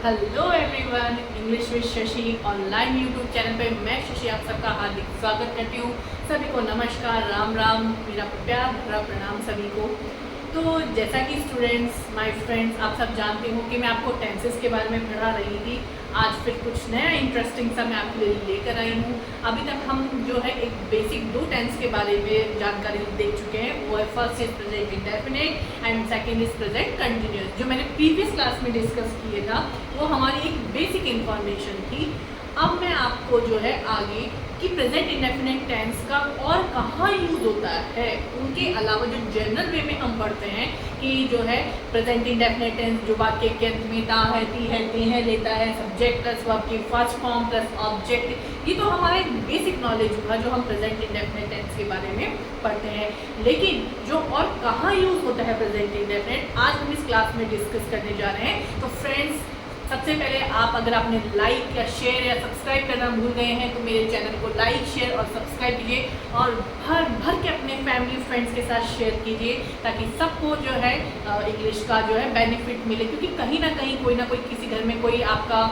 Hello everyone, English with Shashi online YouTube channel पे मैं शशि आप सबका हार्दिक स्वागत करती हूँ। सभी को नमस्कार, राम राम, मेरा प्यार भरा प्रणाम सभी को। तो जैसा कि स्टूडेंट्स, माय फ्रेंड्स, आप सब जानते हो कि मैं आपको टेंसेस के बारे में पढ़ा रही थी। आज फिर कुछ नया इंटरेस्टिंग सा मैं आपके लिए लेकर आई हूँ। अभी तक हम जो है एक बेसिक 2 टेंस के बारे में जानकारी देख चुके हैं। वो है first is present indefinite and second is present continuous. जो मैंने प्रीवियस क्लास में डिस्कस किया था वो हमारी एक बेसिक इंफॉर्मेशन थी। अब मैं आपको जो है आगे कि प्रेजेंट इंडेफिनिट टेंस का और कहाँ यूज होता है, उनके अलावा जो जनरल वे में हम पढ़ते हैं कि जो है प्रेजेंट इंडेफिनिट टेंस जो वाक्य के अंत में ता है, ती है, ते है लेता है, सब्जेक्ट प्लस वर्ब की फर्स्ट फॉर्म प्लस ऑब्जेक्ट। ये तो हमारा एक बेसिक नॉलेज हुआ जो हम प्रेजेंट इंडेफिनिट टेंस के बारे में पढ़ते हैं। लेकिन जो और कहाँ यूज होता है प्रेजेंट इंडेफिनिट, आज हम इस क्लास में डिस्कस करने जा रहे हैं। तो फ्रेंड्स, सबसे पहले आप अगर आपने लाइक या शेयर या सब्सक्राइब करना भूल गए हैं तो मेरे चैनल को लाइक, शेयर और सब्सक्राइब कीजिए और भर भर के अपने फैमिली फ्रेंड्स के साथ शेयर कीजिए ताकि सबको जो है इंग्लिश का जो है बेनिफिट मिले। क्योंकि कहीं ना कहीं कोई ना कोई किसी घर में कोई आपका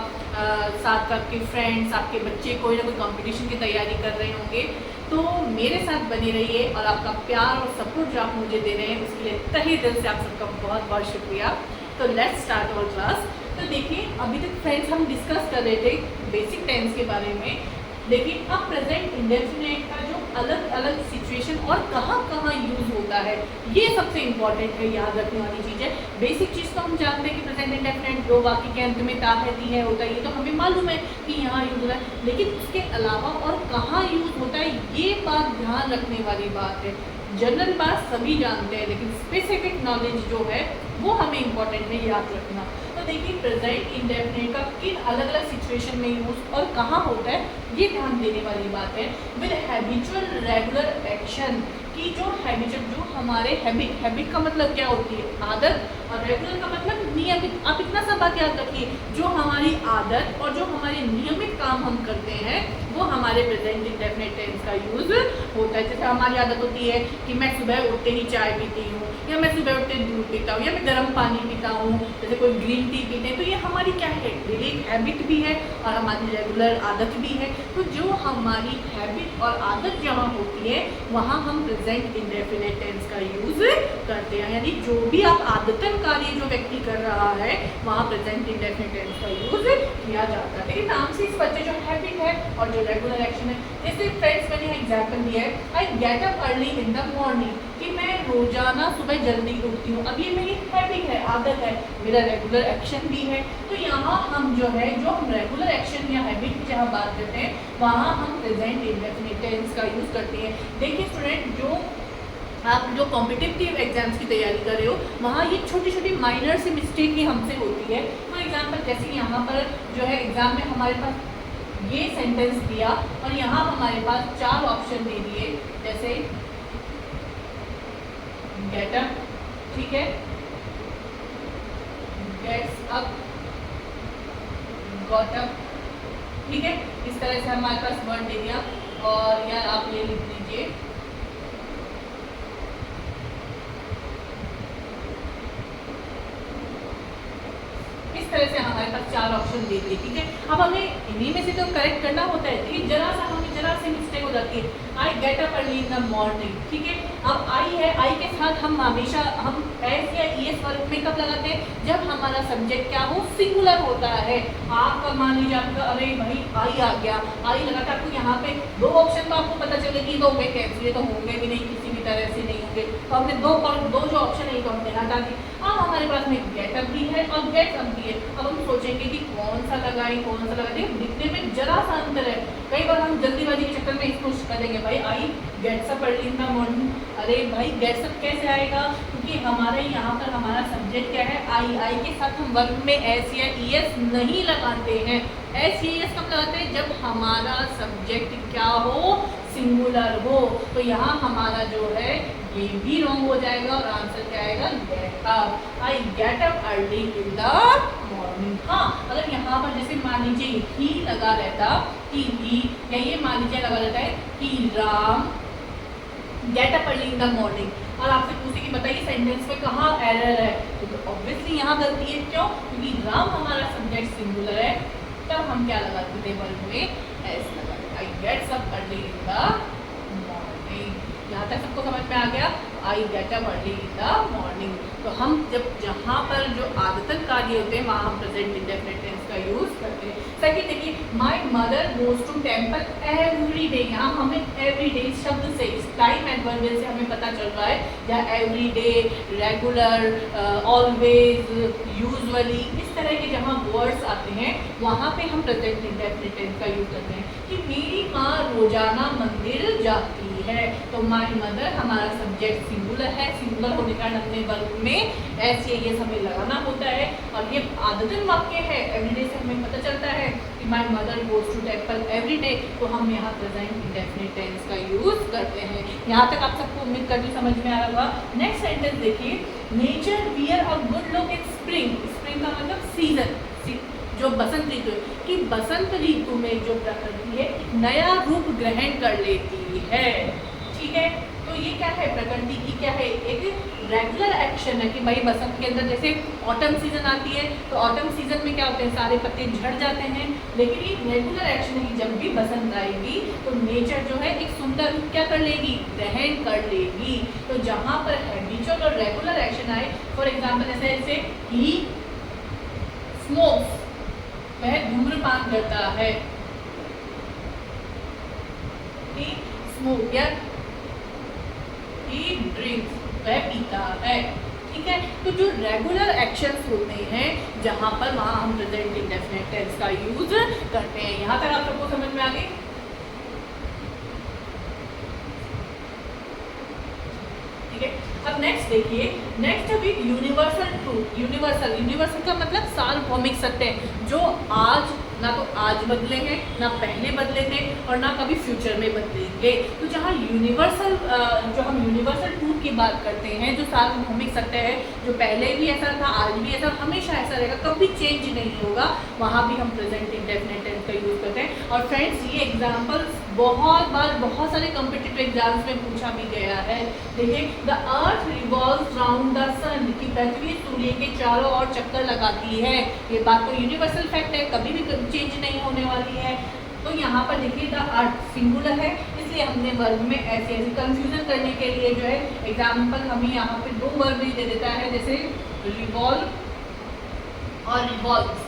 साथ आपके फ्रेंड्स, आपके बच्चे कोई ना कोई कंपटीशन की तैयारी कर रहे होंगे। तो मेरे साथ बने रहिए और आपका प्यार और सपोर्ट जो आप मुझे दे रहे हैं उसके लिए तहे दिल से आप सबका बहुत बहुत शुक्रिया। तो लेट्स स्टार्ट आवर क्लास। तो देखिए, अभी तक फ्रेंड्स हम डिस्कस कर रहे थे बेसिक टेंस के बारे में, लेकिन अब प्रेजेंट इंडेफिनिट का जो अलग अलग सिचुएशन और कहाँ कहाँ यूज होता है ये सबसे इम्पॉर्टेंट है, याद रखने वाली चीज़ है। बेसिक चीज़ तो हम जानते हैं कि प्रेजेंट इंडेफिनिट जो वाक्य के अंत में ता है, ती है होता है, ये तो हमें मालूम है कि यहाँ यूज होता है। लेकिन उसके अलावा और कहाँ यूज होता है ये बात ध्यान रखने वाली बात है। जनरल बात सभी जानते हैं लेकिन स्पेसिफिक नॉलेज जो है वो हमें इम्पोर्टेंट है याद रखना। तो देखिए, प्रेजेंट इंडेफिनिट का किन अलग अलग सिचुएशन में यूज और कहाँ होता है ये ध्यान देने वाली बात है। विद हैबिचुअल रेगुलर एक्शन की जो हैबिचुअल, जो हमारे हैबिट का मतलब क्या होती है? आदत, और रेगुलर का मतलब नियमित। आप इतना सा बात याद रखिए, जो हमारी आदत और जो हमारे नियमित काम हम करते हैं वो हमारे प्रेजेंट इंडेफिनिट टेंस का यूज होता है। जैसे हमारी आदत होती है कि मैं सुबह उठते ही चाय पीती हूँ, या मैं सुबह उठते दूध पीता हूँ, या मैं गर्म पानी पीता हूँ, जैसे कोई ग्रीन टी पीते हैं। तो ये हमारी क्या है? डेली हैबिट भी है और हमारी रेगुलर आदत भी है। तो जो हमारी हैबिट और आदत जहाँ होती है वहाँ हम प्रेजेंट इंडेफिनिट टेंस का यूज करते हैं। यानी जो भी आप आदतन कार्य जो व्यक्ति कर रहा है वहाँ प्रेजेंट इंडेफिनिट टेंस का यूज किया जाता है। लेकिन नाम से इस बच्चे जो हैबिट है और जो रेगुलर एक्शन है, जैसे फ्रेंड्स मैंने एग्जाम्पल दिया है, आई get up early in the morning, कि मैं रोजाना सुबह जल्दी उठती हूँ। अब ये मेरी हैबिट है, आदत है, मेरा रेगुलर एक्शन भी है। तो यहाँ हम जो है, जो हम रेगुलर एक्शन या हैबिट की जहाँ बात करते हैं वहाँ हम प्रेजेंट इंडेफिनिट टेंस का यूज करते हैं। देखिए स्टूडेंट, जो आप जो कॉम्पिटिटिव एग्जाम्स की तैयारी कर रहे हो वहाँ ये छोटी छोटी माइनर सी मिस्टेक ही हमसे होती है। फॉर एग्जाम्पल, जैसे यहाँ पर जो है एग्जाम में हमारे पास ये सेंटेंस दिया और यहाँ हमारे पास 4 ऑप्शन दे दिए, जैसे गेट अप, ठीक है, गेट्स अप, गॉट अप, ठीक है। इस तरह से हमारे पास वर्ड दे दिया और यार आप ये लिख दीजिए इस तरह से हमारे पास 4 ऑप्शन दे दिए, ठीक है। अब हमें इन्हीं में से तो करेक्ट करना होता है, लेकिन जरा सी मिस्टेक हो जाती है। आई get up early in the morning, ठीक है। अब आई है, आई के साथ हम हमेशा हम एस या ईएस वर्ब में कब लगाते हैं? जब हमारा सब्जेक्ट क्या हो, सिंगुलर होता है। आपका मान लीजिए आपका, अरे भाई आई आ गया, आई लगा था आपको, यहाँ पे 2 ऑप्शन तो आपको पता चले कि 2 में कैंसिल, तो होंगे भी नहीं, किसी भी तरह से नहीं होंगे। तो हमने दो जो ऑप्शन है तो हम देना चाहते हैं। अब हमारे पास में गेट अप भी है और गेट अप भी है। अब हम सोचेंगे कि कौन सा लगाएं, कौन सा लगाएं। दिखने में जरा सा अंतर है। कई बार हम जल्दीबाजी के चक्कर में इसको करेंगे, भाई I gets up early in the morning. अरे भाई गेट्स अप कैसे आएगा? क्योंकि हमारे यहाँ पर हमारा सब्जेक्ट क्या है? आई के साथ हम वर्ब में एस या ईएस नहीं लगाते हैं। एस या ईएस कब लगाते हैं? जब हमारा सब्जेक्ट क्या हो, सिंगुलर हो। तो यहाँ हमारा जो है ये भी रॉन्ग हो जाएगा और आंसर क्या आएगा? Get up. I get up early in the morning. हाँ, अगर यहाँ पर जैसे मान लीजिए ही लगा रहता कि ही, या ये मान लीजिए लगा रहता है कि Ram gate up early in the morning और आपसे पूछे कि बताइए सेंटेंस में कहाँ एरर है, तो ऑब्वियसली यहाँ गलती है। क्यों? क्योंकि राम हमारा सब्जेक्ट सिंगुलर है, तब हम क्या लगाते थे वर्ब में एस लगाते। I gets up early in the morning. यहाँ तक सबको समझ में आ गया? I get up early in the morning. तो हम जब जहाँ पर जो आदतन कार्य होते हैं वहाँ हम प्रेजेंट इंडेफिनिट टेंस का यूज करते हैं। सेकंड देखिए, my mother goes to temple every day. यहाँ हमें एवरी डे शब्द से, इस टाइम एडवर्बियल से हमें पता चल रहा है या every day, regular, always, usually, इस तरह के जहाँ वर्ड्स आते हैं वहाँ पे हम प्रेजेंट इंडेफिनिट टेंस का यूज करते हैं कि मेरी माँ रोजाना मंदिर जाती है। तो माय मदर हमारा सब्जेक्ट सिंगुलर है, सिंगुलर होने का हमने वर्ब में एस या यस हमें लगाना होता है और ये आदतन वाक्य है। एवरीडे से हमें पता चलता है कि my mother goes to temple every day, तो हम यहाँ प्रेजेंट इंडेफिनिट टेंस का यूज करते हैं। यहाँ तक आप सबको उम्मीद करती समझ में आ रहा होगा। नेक्स्ट सेंटेंस देखिए, nature wear a good look in spring. Spring का मतलब सीजन, जो बसंत ऋतु है, कि बसंत ऋतु में जो प्रकृति है एक नया रूप ग्रहण कर लेती है। ठीक है, तो ये क्या है? प्रकृति की क्या है? एक रेगुलर एक्शन है कि भाई बसंत के अंदर जैसे ऑटम सीजन आती है तो ऑटम सीजन में क्या होते हैं, सारे पत्ते झड़ जाते हैं। लेकिन ये रेगुलर एक्शन है कि जब भी बसंत आएगी तो नेचर जो है एक सुंदर रूप क्या कर लेगी? ग्रहण कर लेगी। तो जहाँ पर हैबिचुअल और रेगुलर एक्शन आए, फॉर एग्जाम्पल जैसे ही स्मोक्स, वह धूम्रपान करता है, ही स्मोक या ही ड्रिंक्स, वह पीता है। ठीक है, तो जो रेगुलर एक्शंस होते हैं जहां पर वहां हम प्रेजेंट इंडेफिनिट टेंस का यूज करते हैं। यहां तक आप सबको समझ में आ गई? ठीक है, अब नेक्स्ट देखिए, नेक्स्ट अभी यूनिवर्सल ट्रूथ। यूनिवर्सल का मतलब सार्वभौमिक सत्य, जो आज ना तो आज बदले हैं, ना पहले बदले थे और ना कभी फ्यूचर में बदलेंगे। तो जहाँ यूनिवर्सल जो हम यूनिवर्सल ट्रूथ की बात करते हैं, जो सार्वभौमिक सत्य है, जो पहले भी ऐसा था, आज भी ऐसा, हमेशा ऐसा रहेगा, कभी चेंज नहीं होगा, वहाँ भी हम प्रेजेंट इंडेफिनिट टेंस का यूज करते हैं। और फ्रेंड्स, ये एग्जाम्पल्स बहुत बार बहुत सारे कॉम्पिटिटिव एग्जाम्स में पूछा भी गया है। देखिए, the earth revolves round the sun, कि पृथ्वी सूर्य के चारों ओर चक्कर लगाती है। ये बात तो यूनिवर्सल फैक्ट है, कभी भी चेंज नहीं होने वाली है। तो यहाँ पर देखिए, द अर्थ सिंगुलर है, इसलिए हमने वर्ब में ऐसे कंफ्यूजन करने के लिए जो है एग्जाम्पल हमें यहाँ पे दो वर्ब ही दे देता है, जैसे रिवॉल्व और रिवॉल्व्स।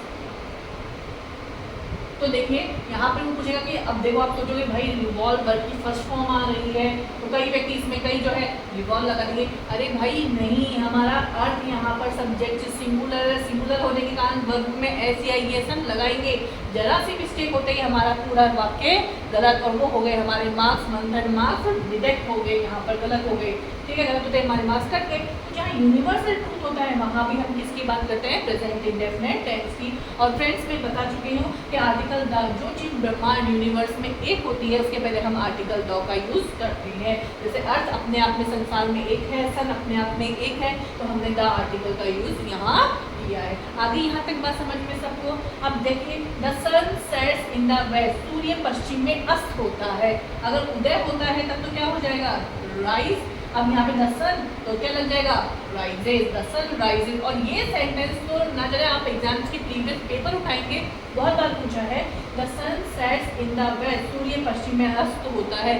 तो देखिए यहाँ पे वो पूछेगा कि अब देखो, आप सोचोगे भाई रिवॉल्व वर्ब की फर्स्ट फॉर्म आ रही है, तो कई व्यक्ति इसमें कई जो है रिवॉल्व लगा देंगे। अरे भाई नहीं, हमारा अर्थ यहाँ पर सब्जेक्ट सिंगुलर है, सिंगुलर होने के कारण वर्ब में एस या एस हम लगाएंगे। जरा सी मिस्टेक होते ही हमारा पूरा वाक्य गलत, और वो हो गए हमारे मार्क्स, 100 मार्क्स डिडक्ट हो गए, यहाँ पर गलत हो गए। ठीक है, गलत होते हमारे मार्क्स कट गए। तो जहाँ यूनिवर्सल ट्रूथ होता है वहाँ भी हम किसकी बात करते हैं? प्रेजेंट इंडेफिनिट टेंस की। और फ्रेंड्स, मैं बता चुकी हूँ कि आर्टिकल द, जो चीज़ ब्रह्मांड यूनिवर्स में एक होती है उसके पहले हम आर्टिकल द का यूज करते हैं। जैसे अर्थ अपने आप में संसार में एक है, सन अपने आप में एक है, तो हमने द आर्टिकल का यूज यहाँ किया है। आगे यहाँ तक बात समझ में सबको? अब देखिए, the sun sets in the west, सूर्य पश्चिम में अस्त होता है। अगर उदय होता है तब तो क्या हो जाएगा? राइज। अब यहाँ पे द सन तो क्या लग जाएगा? Rises, the sun rises. और ये सेंटेंस तो ना जाने आप एग्जाम्स के प्रीवियस पेपर उठाएंगे, बहुत बार पूछा है। The sun sets in the west, सूर्य पश्चिम में अस्त होता है।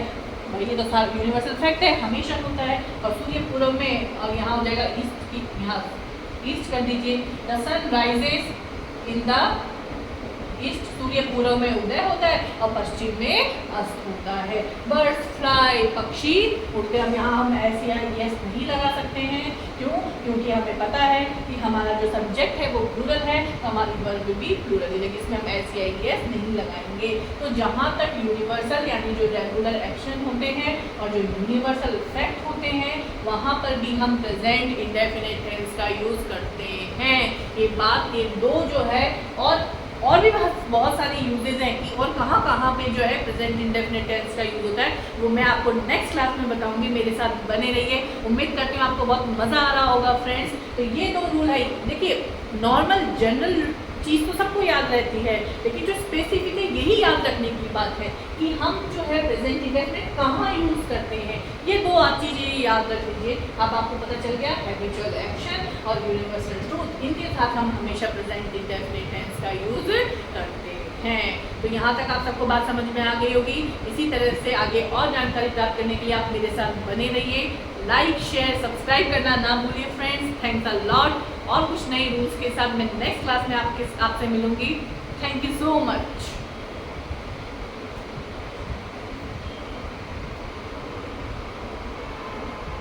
भाई ये तो सारा यूनिवर्सल फैक्ट है, हमेशा होता है। और सूर्य पूर्व में, और यहाँ हो जाएगा ईस्ट की, यहाँ ईस्ट कर दीजिए। The sun rises in the east, सूर्य पूर्व में उदय होता है और पश्चिम में अस्त होता है। बर्ड्स फ्लाई, पक्षी उड़ते। हम यहाँ हम एस या यस नहीं लगा सकते हैं। क्यों? क्योंकि हमें पता है कि हमारा जो सब्जेक्ट है वो प्लूरल है, हमारी वर्ब भी प्लूरल है, लेकिन इसमें हम एस या यस नहीं लगाएंगे। तो जहाँ तक यूनिवर्सल यानी जो रेगुलर एक्शन होते हैं और जो यूनिवर्सल फैक्ट होते हैं वहाँ पर भी हम प्रेजेंट इंडेफिनिट टेंस का यूज करते हैं। ये बात, ये दो जो है, और और भी बहुत सारे यूजेज हैं कि और कहाँ कहाँ पे जो है प्रेजेंट इंडेफिनिट टेंस का यूज होता है, वो मैं आपको नेक्स्ट क्लास में बताऊंगी। मेरे साथ बने रहिए, उम्मीद करती हूँ आपको बहुत मज़ा आ रहा होगा फ्रेंड्स। तो ये दो रूल है। देखिए, नॉर्मल जनरल चीज़ तो सबको याद रहती है, लेकिन जो स्पेसिफिक है यही याद रखने की बात है कि हम जो है प्रेजेंट इंडेफिनिट कहाँ यूज़ करते हैं। ये दो आप चीज़ें याद रख लीजिए। अब आपको पता चल गया हैबिचुअल एक्शन और यूनिवर्सल ट्रूथ, इनके साथ हम हमेशा प्रेजेंट इंडेफिनिट टेंस का यूज़ करते हैं। तो यहाँ तक आप सबको बात समझ में आ गई होगी। इसी तरह से आगे और जानकारी प्राप्त करने के लिए आप मेरे साथ बने रहिए। लाइक शेयर सब्सक्राइब करना ना भूलिए फ्रेंड्स। Thanks a lot. और कुछ नए रूल्स के साथ मैं नेक्स्ट क्लास में आपसे मिलूंगी। Thank you so much.